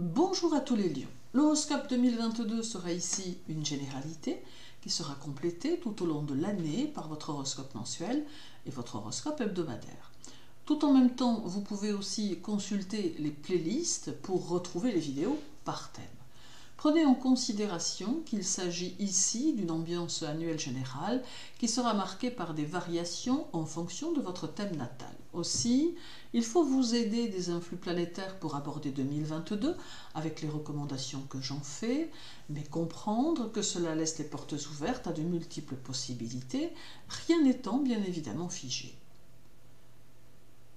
Bonjour à tous les lions. L'horoscope 2022 sera ici une généralité qui sera complétée tout au long de l'année par votre horoscope mensuel et votre horoscope hebdomadaire. Tout en même temps, vous pouvez aussi consulter les playlists pour retrouver les vidéos par thème. Prenez en considération qu'il s'agit ici d'une ambiance annuelle générale qui sera marquée par des variations en fonction de votre thème natal. Aussi, il faut vous aider des influx planétaires pour aborder 2022 avec les recommandations que j'en fais, mais comprendre que cela laisse les portes ouvertes à de multiples possibilités, rien n'étant bien évidemment figé.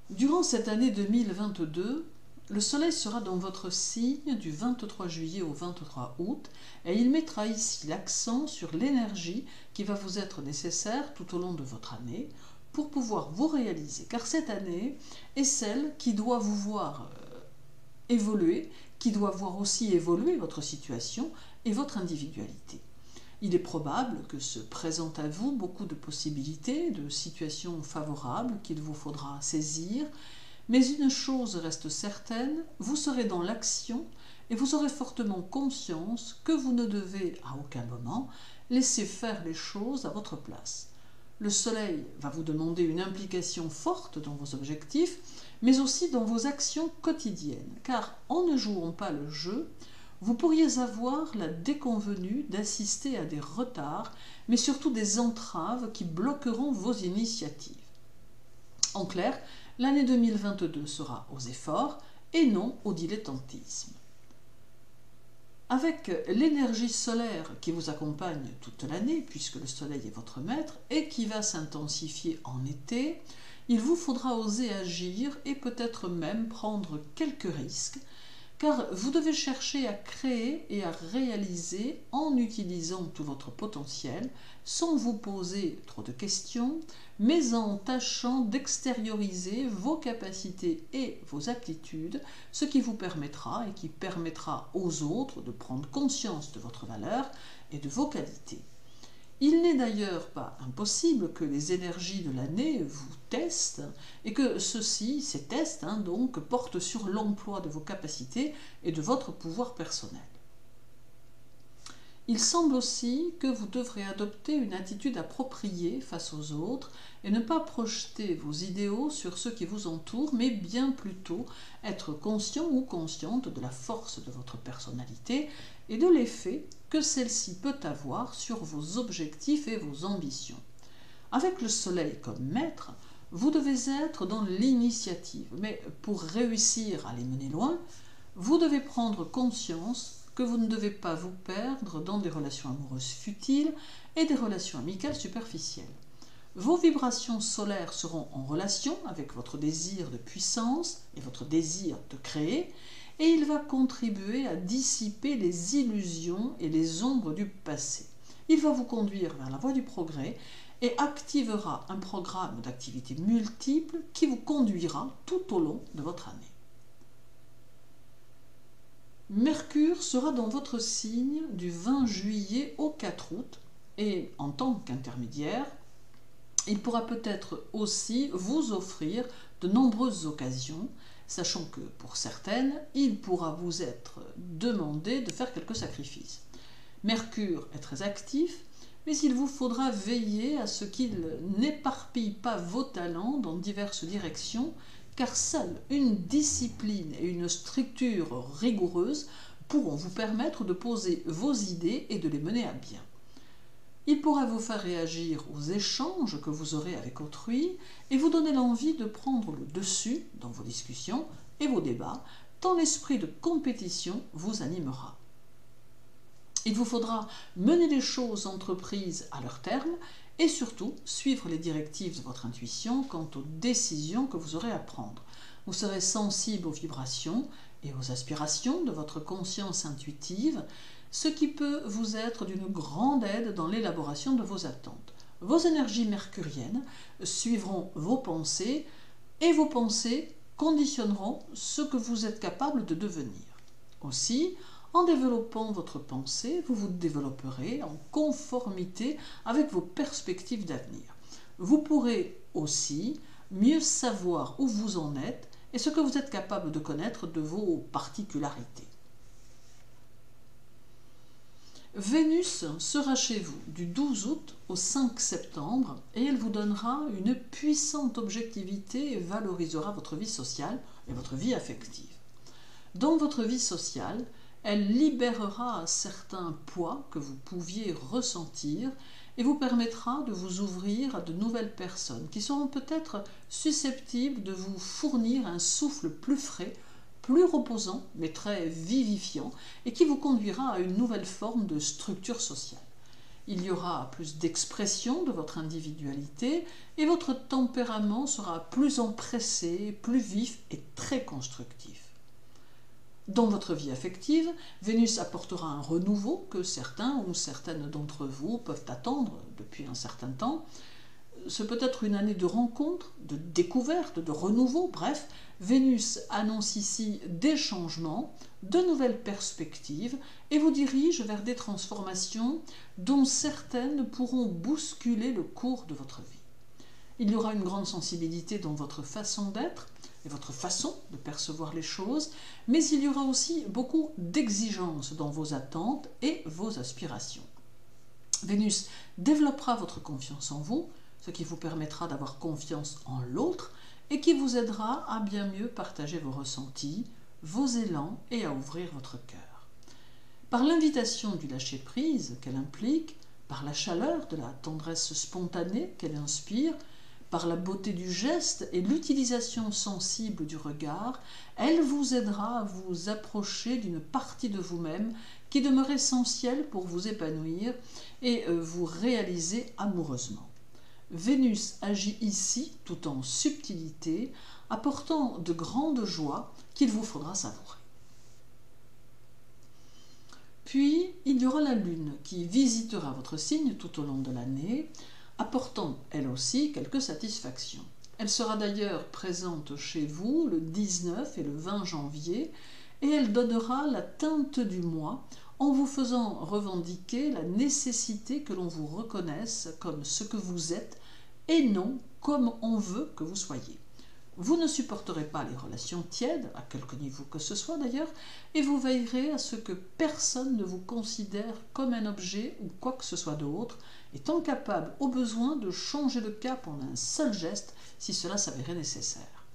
Durant cette année 2022, le soleil sera dans votre signe du 23 juillet au 23 août et il mettra ici l'accent sur l'énergie qui va vous être nécessaire tout au long de votre année pour pouvoir vous réaliser. Car cette année est celle qui doit vous voir évoluer, qui doit voir aussi évoluer votre situation et votre individualité. Il est probable que se présentent à vous beaucoup de possibilités, de situations favorables qu'il vous faudra saisir. Mais une chose reste certaine, vous serez dans l'action et vous aurez fortement conscience que vous ne devez à aucun moment laisser faire les choses à votre place. Le soleil va vous demander une implication forte dans vos objectifs, mais aussi dans vos actions quotidiennes, car en ne jouant pas le jeu, vous pourriez avoir la déconvenue d'assister à des retards, mais surtout des entraves qui bloqueront vos initiatives. En clair, l'année 2022 sera aux efforts et non au dilettantisme. Avec l'énergie solaire qui vous accompagne toute l'année, puisque le soleil est votre maître, et qui va s'intensifier en été, il vous faudra oser agir et peut-être même prendre quelques risques, car vous devez chercher à créer et à réaliser en utilisant tout votre potentiel, sans vous poser trop de questions, mais en tâchant d'extérioriser vos capacités et vos aptitudes, ce qui vous permettra et qui permettra aux autres de prendre conscience de votre valeur et de vos qualités. Il n'est d'ailleurs pas impossible que les énergies de l'année vous testent et que ces tests donc, portent sur l'emploi de vos capacités et de votre pouvoir personnel. Il semble aussi que vous devrez adopter une attitude appropriée face aux autres et ne pas projeter vos idéaux sur ceux qui vous entourent, mais bien plutôt être conscient ou consciente de la force de votre personnalité et de l'effet que celle-ci peut avoir sur vos objectifs et vos ambitions. Avec le soleil comme maître, vous devez être dans l'initiative, mais pour réussir à les mener loin, vous devez prendre conscience que vous ne devez pas vous perdre dans des relations amoureuses futiles et des relations amicales superficielles. Vos vibrations solaires seront en relation avec votre désir de puissance et votre désir de créer, et il va contribuer à dissiper les illusions et les ombres du passé. Il va vous conduire vers la voie du progrès et activera un programme d'activités multiples qui vous conduira tout au long de votre année. Mercure sera dans votre signe du 20 juillet au 4 août et en tant qu'intermédiaire, il pourra peut-être aussi vous offrir de nombreuses occasions, sachant que pour certaines, il pourra vous être demandé de faire quelques sacrifices. Mercure est très actif, mais il vous faudra veiller à ce qu'il n'éparpille pas vos talents dans diverses directions, car seule une discipline et une structure rigoureuse pourront vous permettre de poser vos idées et de les mener à bien. Il pourra vous faire réagir aux échanges que vous aurez avec autrui et vous donner l'envie de prendre le dessus dans vos discussions et vos débats, tant l'esprit de compétition vous animera. Il vous faudra mener les choses entreprises à leur terme et surtout suivre les directives de votre intuition quant aux décisions que vous aurez à prendre. Vous serez sensible aux vibrations et aux aspirations de votre conscience intuitive, ce qui peut vous être d'une grande aide dans l'élaboration de vos attentes. Vos énergies mercuriennes suivront vos pensées et vos pensées conditionneront ce que vous êtes capable de devenir. Aussi, en développant votre pensée, vous vous développerez en conformité avec vos perspectives d'avenir. Vous pourrez aussi mieux savoir où vous en êtes et ce que vous êtes capable de connaître de vos particularités. Vénus sera chez vous du 12 août au 5 septembre et elle vous donnera une puissante objectivité et valorisera votre vie sociale et votre vie affective. Dans votre vie sociale, elle libérera certains poids que vous pouviez ressentir et vous permettra de vous ouvrir à de nouvelles personnes qui seront peut-être susceptibles de vous fournir un souffle plus frais, plus reposant, mais très vivifiant, et qui vous conduira à une nouvelle forme de structure sociale. Il y aura plus d'expression de votre individualité et votre tempérament sera plus empressé, plus vif et très constructif. Dans votre vie affective, Vénus apportera un renouveau que certains ou certaines d'entre vous peuvent attendre depuis un certain temps. Ce peut être une année de rencontres, de découvertes, de renouveau, bref, Vénus annonce ici des changements, de nouvelles perspectives et vous dirige vers des transformations dont certaines pourront bousculer le cours de votre vie. Il y aura une grande sensibilité dans votre façon d'être et votre façon de percevoir les choses, mais il y aura aussi beaucoup d'exigences dans vos attentes et vos aspirations. Vénus développera votre confiance en vous, ce qui vous permettra d'avoir confiance en l'autre et qui vous aidera à bien mieux partager vos ressentis, vos élans et à ouvrir votre cœur. Par l'invitation du lâcher-prise qu'elle implique, par la chaleur de la tendresse spontanée qu'elle inspire, par la beauté du geste et l'utilisation sensible du regard, elle vous aidera à vous approcher d'une partie de vous-même qui demeure essentielle pour vous épanouir et vous réaliser amoureusement. Vénus agit ici tout en subtilité, apportant de grandes joies qu'il vous faudra savourer. Puis, il y aura la Lune qui visitera votre signe tout au long de l'année, apportant elle aussi quelques satisfactions. Elle sera d'ailleurs présente chez vous le 19 et le 20 janvier et elle donnera la teinte du mois en vous faisant revendiquer la nécessité que l'on vous reconnaisse comme ce que vous êtes et non comme on veut que vous soyez. Vous ne supporterez pas les relations tièdes, à quelque niveau que ce soit d'ailleurs, et vous veillerez à ce que personne ne vous considère comme un objet ou quoi que ce soit d'autre, étant capable au besoin de changer de cap en un seul geste si cela s'avérait nécessaire.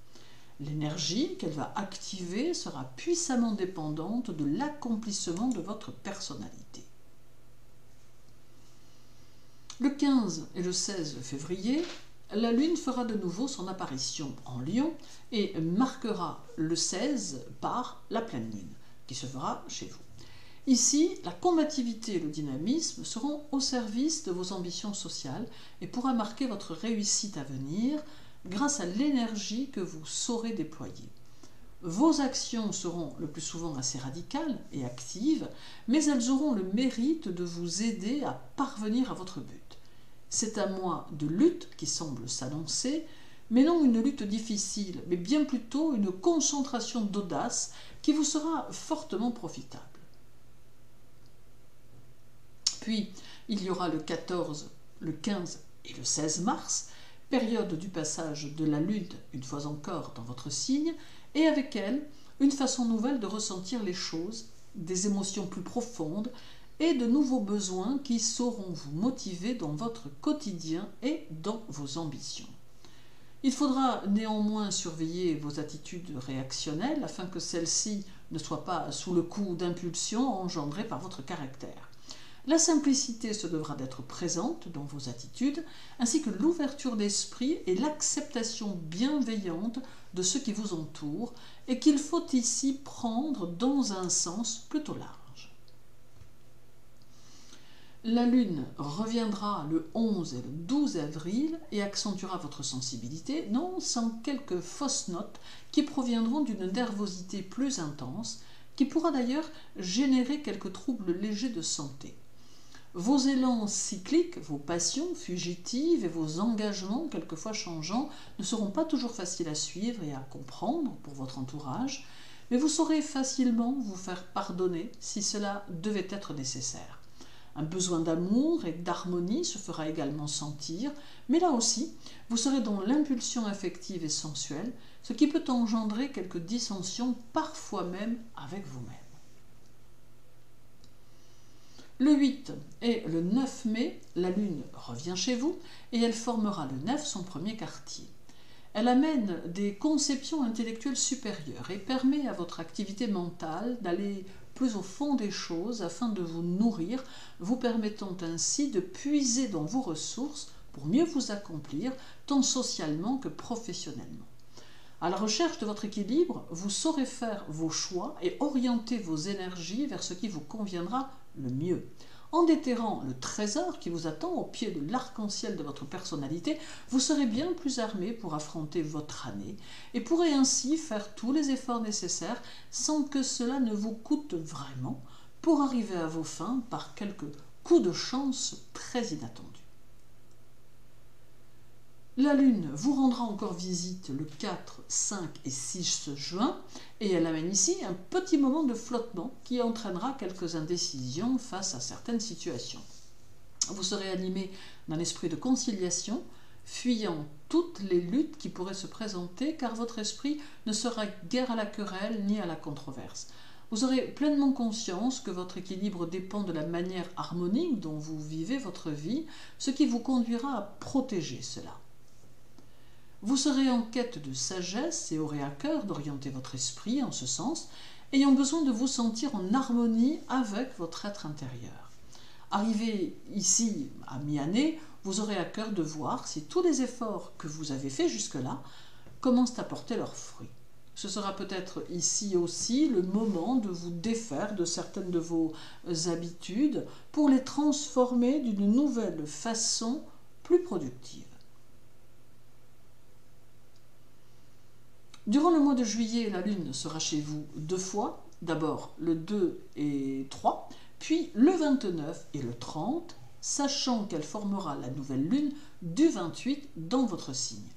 L'énergie qu'elle va activer sera puissamment dépendante de l'accomplissement de votre personnalité. Le 15 et le 16 février, la Lune fera de nouveau son apparition en Lion et marquera le 16 par la pleine Lune, qui se fera chez vous. Ici, la combativité et le dynamisme seront au service de vos ambitions sociales et pourra marquer votre réussite à venir grâce à l'énergie que vous saurez déployer. Vos actions seront le plus souvent assez radicales et actives, mais elles auront le mérite de vous aider à parvenir à votre but. C'est un mois de lutte qui semble s'annoncer, mais non une lutte difficile, mais bien plutôt une concentration d'audace qui vous sera fortement profitable. Puis, il y aura le 14, le 15 et le 16 mars, période du passage de la Lune, une fois encore, dans votre signe, et avec elle, une façon nouvelle de ressentir les choses, des émotions plus profondes, et de nouveaux besoins qui sauront vous motiver dans votre quotidien et dans vos ambitions. Il faudra néanmoins surveiller vos attitudes réactionnelles afin que celles-ci ne soient pas sous le coup d'impulsions engendrées par votre caractère. La simplicité se devra d'être présente dans vos attitudes, ainsi que l'ouverture d'esprit et l'acceptation bienveillante de ce qui vous entoure, et qu'il faut ici prendre dans un sens plutôt large. La Lune reviendra le 11 et le 12 avril et accentuera votre sensibilité, non sans quelques fausses notes qui proviendront d'une nervosité plus intense, qui pourra d'ailleurs générer quelques troubles légers de santé. Vos élans cycliques, vos passions fugitives et vos engagements quelquefois changeants ne seront pas toujours faciles à suivre et à comprendre pour votre entourage, mais vous saurez facilement vous faire pardonner si cela devait être nécessaire. Un besoin d'amour et d'harmonie se fera également sentir, mais là aussi, vous serez dans l'impulsion affective et sensuelle, ce qui peut engendrer quelques dissensions, parfois même avec vous-même. Le 8 et le 9 mai, la Lune revient chez vous et elle formera le 9 son premier quartier. Elle amène des conceptions intellectuelles supérieures et permet à votre activité mentale d'aller plus au fond des choses afin de vous nourrir, vous permettant ainsi de puiser dans vos ressources pour mieux vous accomplir, tant socialement que professionnellement. À la recherche de votre équilibre, vous saurez faire vos choix et orienter vos énergies vers ce qui vous conviendra le mieux. En déterrant le trésor qui vous attend au pied de l'arc-en-ciel de votre personnalité, vous serez bien plus armé pour affronter votre année et pourrez ainsi faire tous les efforts nécessaires sans que cela ne vous coûte vraiment pour arriver à vos fins par quelques coups de chance très inattendus. La Lune vous rendra encore visite le 4, 5 et 6 juin et elle amène ici un petit moment de flottement qui entraînera quelques indécisions face à certaines situations. Vous serez animé d'un esprit de conciliation, fuyant toutes les luttes qui pourraient se présenter car votre esprit ne sera guère à la querelle ni à la controverse. Vous aurez pleinement conscience que votre équilibre dépend de la manière harmonique dont vous vivez votre vie, ce qui vous conduira à protéger cela. Vous serez en quête de sagesse et aurez à cœur d'orienter votre esprit en ce sens, ayant besoin de vous sentir en harmonie avec votre être intérieur. Arrivé ici à mi-année, vous aurez à cœur de voir si tous les efforts que vous avez faits jusque-là commencent à porter leurs fruits. Ce sera peut-être ici aussi le moment de vous défaire de certaines de vos habitudes pour les transformer d'une nouvelle façon plus productive. Durant le mois de juillet, la Lune sera chez vous 2 fois, d'abord le 2 et 3, puis le 29 et le 30, sachant qu'elle formera la nouvelle Lune du 28 dans votre signe.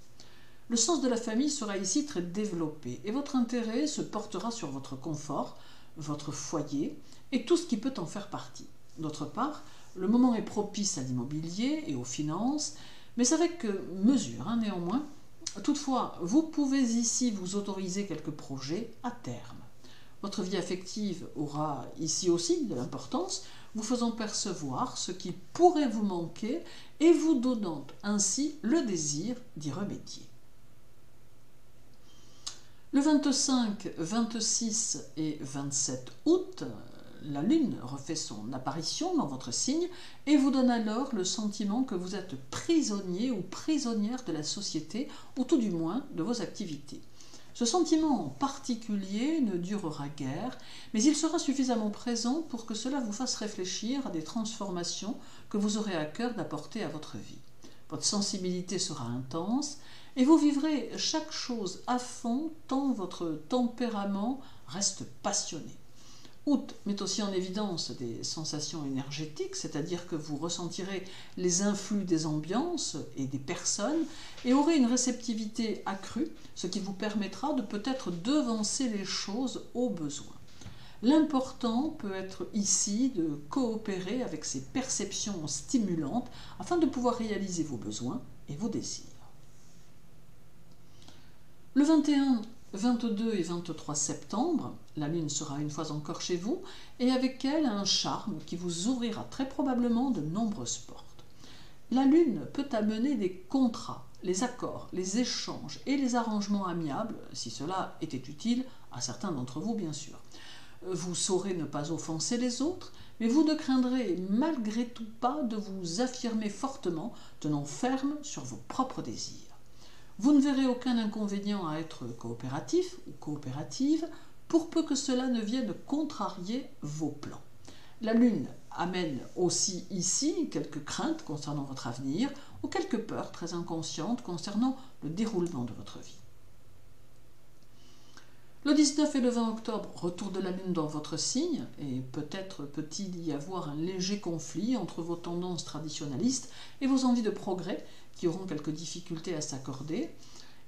Le sens de la famille sera ici très développé et votre intérêt se portera sur votre confort, votre foyer et tout ce qui peut en faire partie. D'autre part, le moment est propice à l'immobilier et aux finances, mais avec mesure néanmoins. Toutefois, vous pouvez ici vous autoriser quelques projets à terme. Votre vie affective aura ici aussi de l'importance, vous faisant percevoir ce qui pourrait vous manquer et vous donnant ainsi le désir d'y remédier. Le 25, 26 et 27 août, la Lune refait son apparition dans votre signe et vous donne alors le sentiment que vous êtes prisonnier ou prisonnière de la société, ou tout du moins de vos activités. Ce sentiment en particulier ne durera guère, mais il sera suffisamment présent pour que cela vous fasse réfléchir à des transformations que vous aurez à cœur d'apporter à votre vie. Votre sensibilité sera intense et vous vivrez chaque chose à fond tant votre tempérament reste passionné. Août met aussi en évidence des sensations énergétiques, c'est-à-dire que vous ressentirez les influx des ambiances et des personnes et aurez une réceptivité accrue, ce qui vous permettra de peut-être devancer les choses au besoin. L'important peut être ici de coopérer avec ces perceptions stimulantes afin de pouvoir réaliser vos besoins et vos désirs. Le 21, 22 et 23 septembre, la Lune sera une fois encore chez vous et avec elle un charme qui vous ouvrira très probablement de nombreuses portes. La Lune peut amener des contrats, les accords, les échanges et les arrangements amiables, si cela était utile à certains d'entre vous bien sûr. Vous saurez ne pas offenser les autres, mais vous ne craindrez malgré tout pas de vous affirmer fortement, tenant ferme sur vos propres désirs. Vous ne verrez aucun inconvénient à être coopératif ou coopérative, pour peu que cela ne vienne contrarier vos plans. La Lune amène aussi ici quelques craintes concernant votre avenir ou quelques peurs très inconscientes concernant le déroulement de votre vie. Le 19 et le 20 octobre, retour de la Lune dans votre signe, et peut-être peut-il y avoir un léger conflit entre vos tendances traditionnalistes et vos envies de progrès qui auront quelques difficultés à s'accorder.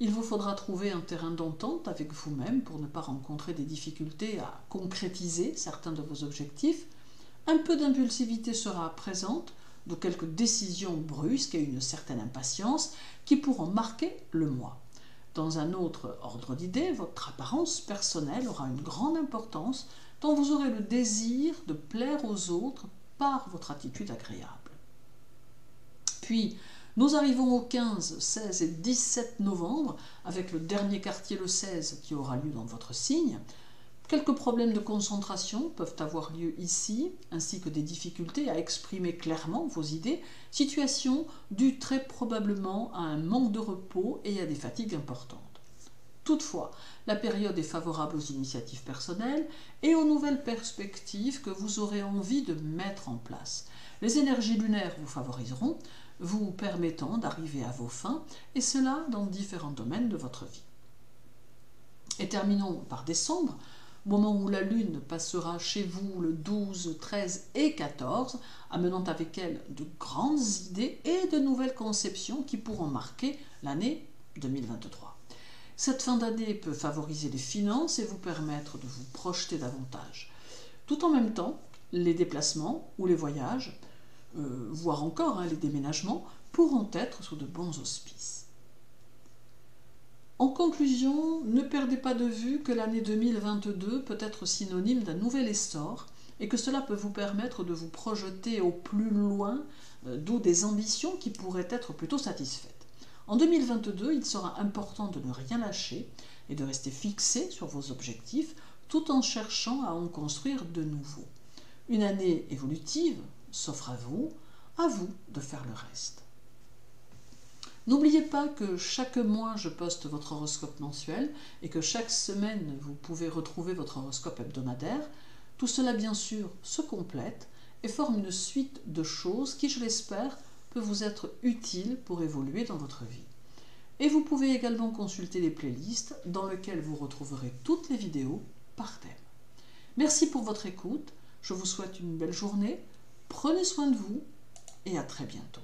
Il vous faudra trouver un terrain d'entente avec vous-même pour ne pas rencontrer des difficultés à concrétiser certains de vos objectifs. Un peu d'impulsivité sera présente, de quelques décisions brusques et une certaine impatience qui pourront marquer le mois. Dans un autre ordre d'idées, votre apparence personnelle aura une grande importance tant vous aurez le désir de plaire aux autres par votre attitude agréable. Puis, nous arrivons au 15, 16 et 17 novembre, avec le dernier quartier le 16 qui aura lieu dans votre signe. Quelques problèmes de concentration peuvent avoir lieu ici, ainsi que des difficultés à exprimer clairement vos idées, situation due très probablement à un manque de repos et à des fatigues importantes. Toutefois, la période est favorable aux initiatives personnelles et aux nouvelles perspectives que vous aurez envie de mettre en place. Les énergies lunaires vous favoriseront, vous permettant d'arriver à vos fins, et cela dans différents domaines de votre vie. Et terminons par décembre, moment où la Lune passera chez vous le 12, 13 et 14, amenant avec elle de grandes idées et de nouvelles conceptions qui pourront marquer l'année 2023. Cette fin d'année peut favoriser les finances et vous permettre de vous projeter davantage. Tout en même temps, les déplacements ou les voyages, voire encore les déménagements, pourront être sous de bons auspices. En conclusion, ne perdez pas de vue que l'année 2022 peut être synonyme d'un nouvel essor et que cela peut vous permettre de vous projeter au plus loin, d'où des ambitions qui pourraient être plutôt satisfaites. En 2022, il sera important de ne rien lâcher et de rester fixé sur vos objectifs tout en cherchant à en construire de nouveaux. Une année évolutive s'offre à vous de faire le reste. N'oubliez pas que chaque mois je poste votre horoscope mensuel et que chaque semaine vous pouvez retrouver votre horoscope hebdomadaire. Tout cela bien sûr se complète et forme une suite de choses qui, je l'espère, peut vous être utile pour évoluer dans votre vie. Et vous pouvez également consulter les playlists dans lesquelles vous retrouverez toutes les vidéos par thème. Merci pour votre écoute, je vous souhaite une belle journée, prenez soin de vous et à très bientôt.